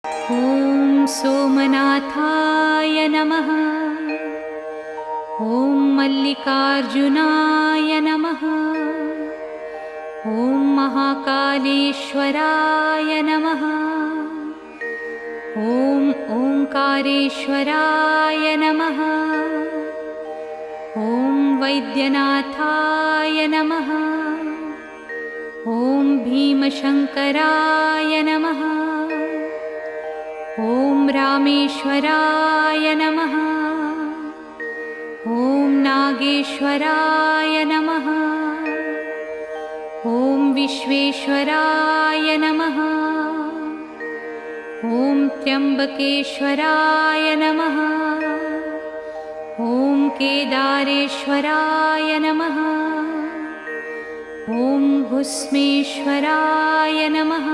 ॐ सोमनाथाय नमः। ॐ मल्लिकार्जुनाय नमः। ॐ महाकालेश्वराय नमः। ॐ ओंकारेश्वराय नमः। ॐ वैद्यनाथाय नमः। ॐ भीमशङ्कराय नमः। ॐ रामेश्वराय नमः। ॐ नागेश्वराय नमः। ॐ विश्वेश्वराय नमः। ॐ त्र्यम्बकेश्वराय नमः। ॐ केदारेश्वराय नमः। ॐ भुस्मेश्वराय नमः।